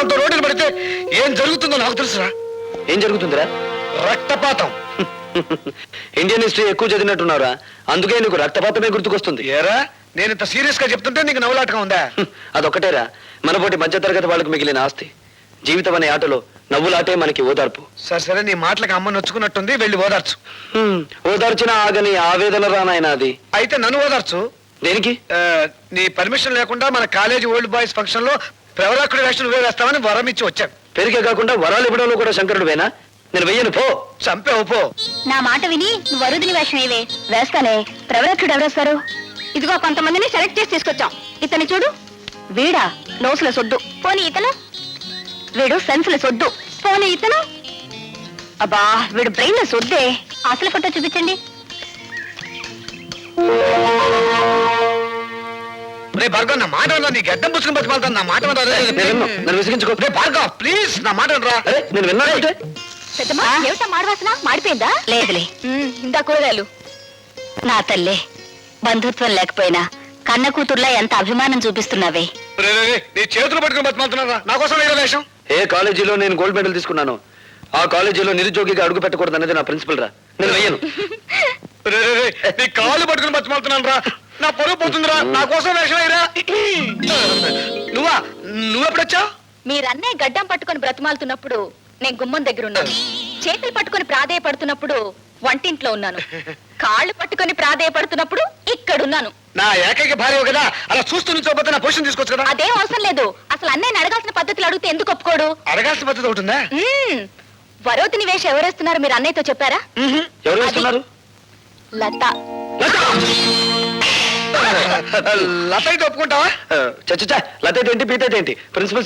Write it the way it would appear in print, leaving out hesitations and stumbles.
దాంతో రోడ్డున పడితే ఏం జరుగుతుందో నాకు తెలుసురా. ఏం జరుగుతుందిరా? రక్తపాతం. ఇండియన్ హిస్టరీ ఎక్కువ చదివినట్టున్నారా, అందుకే నీకు రక్తపాతమే గుర్తుకొస్తుంది. ఏరా నేను ఇంత సీరియస్ గా చెప్తుంటే నీకు నవ్వులాటగా ఉందా? అదొక్కటేరా మనపోటి మధ్యతరగతి వాళ్ళకు మిగిలిన ఆస్తి. జీవితం అనే ఆటలో నవ్వులాటే మనకి ఓదార్పు. సరే సరే, నీ మాటలకు అమ్మ నొచ్చుకున్నట్టుంది, వెళ్ళి ఓదార్చు. ఓదార్చిన ఆగని ఆవేదన రానాయన అది. అయితే నన్ను ఓదార్చు. దేనికి? నీ పర్మిషన్ లేకుండా మన కాలేజీ ఓల్డ్ బాయ్స్ ఫంక్షన్ లో ప్రవరాకుడి వేషం నువ్వే వేస్తామని వరం ఇచ్చి వచ్చాను. పెరిగే కాకుండా వరాలు ఇవ్వడంలో కూడా శంకరుడు వేనా? నేను వెయ్యను, పో. చంపేవు పో. నా మాట విని నువ్వు వరుదిని వేషం ఏవే వేస్తానే. ప్రవరక్షుడు ఎవరేస్తారు? ఇదిగో కొంతమందిని సెలెక్ట్ చేసి తీసుకొచ్చాం. ఇతని చూడు, వీడా నోసుల సొద్దు, పోనీ ఇతను. వీడు సెన్సుల సొద్దు, పోనీ ఇతను. అబ్బా వీడు బ్రెయిన్ లో సొద్దే. అసలు ఫోటో చూపించండి. రే భార్గవ్, నా మాట వినరా? నీ గడ్డం పుచ్చుకుని బతిమాలుతాను. నా మాట వినరా? నన్ను విసిగించుకో. రే భార్గవ్ ప్లీజ్, నా మాట వినరా? అరే నేను విన్నానంటే పెద్దమ్మా ఏమిటా మాడవాసన? మాడిపోయిందా? లేదులే, ఇందా కూరగాయలు. నా తల్లే, బంధుత్వం లేకపోయినా కన్న కూతుర్లా ఎంత అభిమానం చూపిస్తున్నావే. రే రే రే, నీ చేతులు పట్టుకుని బతిమాలుతున్నారా? నా కోసం వేరే వేషం. ఏ కాలేజీలో నేను గోల్డ్ మెడల్ తీసుకున్నాను, ఆ కాలేజీలో నిరుద్యోగిగా అడుగు పెట్టకూడదు అనేది నా ప్రిన్సిపల్ రా. నేను వెయ్యను. రే రే రే, నీ కాళ్ళు పట్టుకుని బతిమాలుతున్నాను రా. నా పరువు పోతుందిరా. నా కోసం వేషం అయ్యరా. నువ్వెప్పుడొచ్చావు? మీరన్నే గడ్డం పట్టుకొని బ్రతిమాలుతున్నప్పుడు నేను గుమ్మం దగ్గర ఉన్నాను. చేతులు పట్టుకొని ప్రాధేయపడుతున్నప్పుడు వంటింట్లో ఉన్నాను. కాళ్ళు పట్టుకొని ప్రాధేయపడుతున్నప్పుడు ఇక్కడున్నాను. నా ఏకైక భార్య కదా, అలా చూస్తూ నుంచోపోతే నా పొజిషన్ తీసుకోవచ్చు కదా. అదేం అవసరం లేదు. అసలు అన్నయ్యని అడగాల్సిన పద్ధతులు అడిగితే ఎందుకు ఒప్పుకోడు? అడగాల్సిన పద్ధతి ఉంటుందా? వరోతిని వేషం ఎవరేస్తున్నారు మీరు అన్నయ్యతో చెప్పారా? ఎవరు వేస్తున్నారు? లత. లత అయితే ఒప్పుకుంటావా? చచ్చా లత ఏంటి, పీత ఏంటి? ప్రిన్సిపల్